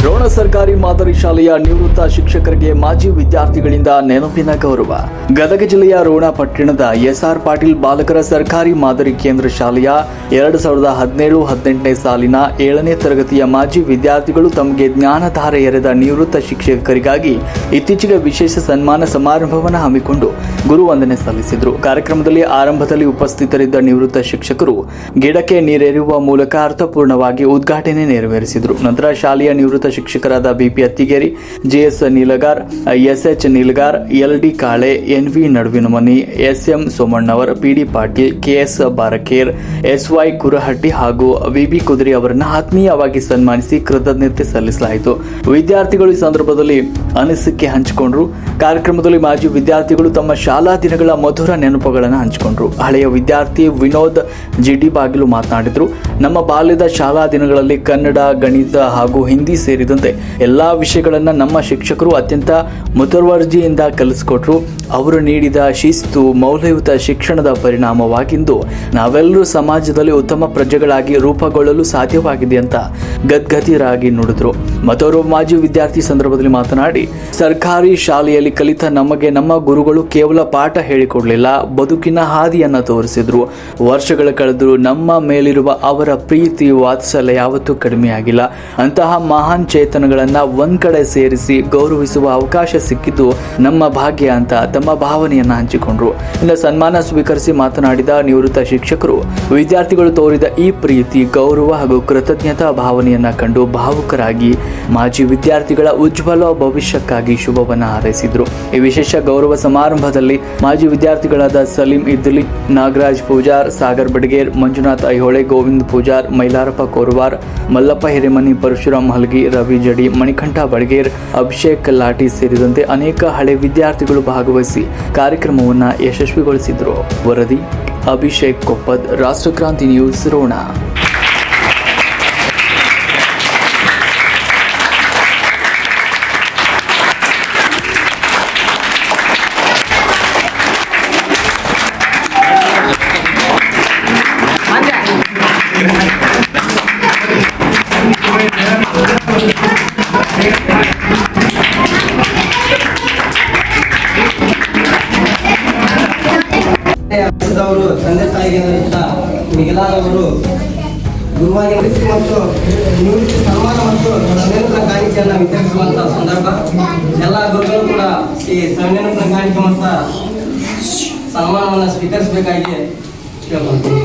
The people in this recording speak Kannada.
ರೋಣ ಸರ್ಕಾರಿ ಮಾದರಿ ಶಾಲೆಯ ನಿವೃತ್ತ ಶಿಕ್ಷಕರಿಗೆ ಮಾಜಿ ವಿದ್ಯಾರ್ಥಿಗಳಿಂದ ನೆನಪಿನ ಗೌರವ. ಗದಗ ಜಿಲ್ಲೆಯ ರೋಣ ಪಟ್ಟಣದ ಎಸ್ಆರ್ ಪಾಟೀಲ್ ಬಾಲಕರ ಸರ್ಕಾರಿ ಮಾದರಿ ಕೇಂದ್ರ ಶಾಲೆಯ 2017-18ನೇ ಸಾಲಿನ 7ನೇ ತರಗತಿಯ ಮಾಜಿ ವಿದ್ಯಾರ್ಥಿಗಳು ತಮಗೆ ಜ್ಞಾನಧಾರೆ ಎರೆದ ನಿವೃತ್ತ ಶಿಕ್ಷಕರಿಗಾಗಿ ಇತ್ತೀಚೆಗೆ ವಿಶೇಷ ಸನ್ಮಾನ ಸಮಾರಂಭವನ್ನು ಹಮ್ಮಿಕೊಂಡು ಗುರುವಂದನೆ ಸಲ್ಲಿಸಿದರು. ಕಾರ್ಯಕ್ರಮದಲ್ಲಿ ಆರಂಭದಲ್ಲಿ ಉಪಸ್ಥಿತರಿದ್ದ ನಿವೃತ್ತ ಶಿಕ್ಷಕರು ಗಿಡಕ್ಕೆ ನೀರೆರೆಯುವ ಮೂಲಕ ಅರ್ಥಪೂರ್ಣವಾಗಿ ಉದ್ಘಾಟನೆ ನೆರವೇರಿಸಿದರು. ನಂತರ ಶಾಲೆಯ ನಿವೃತ್ತ ಶಿಕ್ಷಕರಾದ BP Attigeri, GS Neelagar, SH Neelagar, LD Kale, NV Naduvinamani, SM Somannavar, PD Patil, KS Barakere, SY Kurahatti ಹಾಗೂ ವಿಬಿ ಕುದುರೆ ಅವರನ್ನು ಆತ್ಮೀಯವಾಗಿ ಸನ್ಮಾನಿಸಿ ಕೃತಜ್ಞತೆ ಸಲ್ಲಿಸಲಾಯಿತು. ವಿದ್ಯಾರ್ಥಿಗಳು ಈ ಸಂದರ್ಭದಲ್ಲಿ ಅನಿಸಿಕೆ ಹಂಚಿಕೊಂಡರು. ಕಾರ್ಯಕ್ರಮದಲ್ಲಿ ಮಾಜಿ ವಿದ್ಯಾರ್ಥಿಗಳು ತಮ್ಮ ಶಾಲಾ ದಿನಗಳ ಮಧುರ ನೆನಪುಗಳನ್ನು ಹಂಚಿಕೊಂಡರು. ಹಳೆಯ ವಿದ್ಯಾರ್ಥಿ ವಿನೋದ್ ಜಿಡಿ ಬಾಗಿಲು ಮಾತನಾಡಿದರು. ನಮ್ಮ ಬಾಲ್ಯದ ಶಾಲಾ ದಿನಗಳಲ್ಲಿ ಕನ್ನಡ, ಗಣಿತ ಹಾಗೂ ಹಿಂದಿ ಸೇರಿದಂತೆ ಎಲ್ಲಾ ವಿಷಯಗಳನ್ನು ನಮ್ಮ ಶಿಕ್ಷಕರು ಅತ್ಯಂತ ಮುತುವರ್ಜಿಯಿಂದ ಕಲಿಸಿಕೊಟ್ರು. ಅವರು ನೀಡಿದ ಶಿಸ್ತು, ಮೌಲ್ಯಯುತ ಶಿಕ್ಷಣದ ಪರಿಣಾಮವಾಗಿಂದು ನಾವೆಲ್ಲರೂ ಸಮಾಜದಲ್ಲಿ ಉತ್ತಮ ಪ್ರಜೆಗಳಾಗಿ ರೂಪುಗೊಳ್ಳಲು ಸಾಧ್ಯವಾಗಿದೆ ಅಂತ ಗದ್ಗದಿರಾಗಿ ನುಡಿದ್ರು. ಮತ್ತೋರ್ವ ಮಾಜಿ ವಿದ್ಯಾರ್ಥಿ ಸಂದರ್ಭದಲ್ಲಿ ಮಾತನಾಡಿ, ಸರ್ಕಾರಿ ಶಾಲೆಯಲ್ಲಿ ಕಲಿತ ನಮಗೆ ನಮ್ಮ ಗುರುಗಳು ಕೇವಲ ಪಾಠ ಹೇಳಿಕೊಡಲಿಲ್ಲ, ಬದುಕಿನ ಹಾದಿಯನ್ನು ತೋರಿಸಿದ್ರು. ವರ್ಷಗಳ ಕಳೆದರೂ ನಮ್ಮ ಮೇಲಿರುವ ಅವರ ಪ್ರೀತಿ, ವಾತ್ಸಲ್ಯ ಯಾವತ್ತೂ ಕಡಿಮೆಯಾಗಿಲ್ಲ. ಅಂತಹ ಮಹಾನ್ ಚೇತನಗಳನ್ನ ಒಂದ್ ಕಡೆ ಸೇರಿಸಿ ಗೌರವಿಸುವ ಅವಕಾಶ ಸಿಕ್ಕಿದ್ದು ನಮ್ಮ ಭಾಗ್ಯ ಅಂತ ತಮ್ಮ ಭಾವನೆಯನ್ನ ಹಂಚಿಕೊಂಡ್ರು. ಇನ್ನು ಸನ್ಮಾನ ಸ್ವೀಕರಿಸಿ ಮಾತನಾಡಿದ ನಿವೃತ್ತ ಶಿಕ್ಷಕರು, ವಿದ್ಯಾರ್ಥಿಗಳು ತೋರಿದ ಈ ಪ್ರೀತಿ, ಗೌರವ ಹಾಗೂ ಕೃತಜ್ಞತಾ ಭಾವನೆಯನ್ನ ಕಂಡು ಭಾವುಕರಾಗಿ ಮಾಜಿ ವಿದ್ಯಾರ್ಥಿಗಳ ಉಜ್ವಲ ಭವಿಷ್ಯಕ್ಕಾಗಿ ಶುಭವನ್ನ ಹಾರೈಸಿದ್ರು. ಈ ವಿಶೇಷ ಗೌರವ ಸಮಾರಂಭದಲ್ಲಿ ಮಾಜಿ ವಿದ್ಯಾರ್ಥಿಗಳಾದ ಸಲೀಂ ಇದ್ದಲಿ, ನಾಗರಾಜ್ ಪೂಜಾರ್, ಸಾಗರ್ ಬಡಗೇರ್, ಮಂಜುನಾಥ್ ಐಹೊಳೆ, ಗೋವಿಂದ್ ಪೂಜಾರ್, ಮೈಲಾರಪ್ಪ ಕೋರವಾರ್, ಮಲ್ಲಪ್ಪ ಹಿರೇಮನಿ, ಪರಶುರಾಮ್ ಹಲ್ಗಿ, ರವಿ ಜಡಿ, ಮಣಿಕಂಠ ಬಡಗೇರ್, ಅಭಿಷೇಕ್ ಲಾಟಿ ಸೇರಿದಂತೆ ಅನೇಕ ಹಳೆ ವಿದ್ಯಾರ್ಥಿಗಳು ಭಾಗವಹಿಸಿ ಕಾರ್ಯಕ್ರಮವನ್ನು ಯಶಸ್ವಿಗೊಳಿಸಿದರು. ವರದಿ ಅಭಿಷೇಕ್ ಕೊಪ್ಪದ್, ರಾಷ್ಟ್ರಕ್ರಾಂತಿ ನ್ಯೂಸ್, ರೋಣ. ತಂದೆ ತಾಯಿಗೆ ಮಿಗಿಲಾದವರು ಗುರುವಾಗಿ ಮತ್ತು ನಿವೃತ್ತಿ ಸನ್ಮಾನ ಮತ್ತು ಸವಿನೆನಪಿನ ಕಾಣಿಕೆಯನ್ನು ವಿತರಿಸುವಂತಹ ಸಂದರ್ಭ. ಎಲ್ಲ ಗುರುಗಳು ಕೂಡ ಈ ಸವಿನೆನಪಿನ ಕಾಣಿಕೆ ಮತ್ತು ಸನ್ಮಾನವನ್ನು ಸ್ವೀಕರಿಸಬೇಕಾಗಿ ಕೇಳ್ಕೊಳ್ತೀನಿ.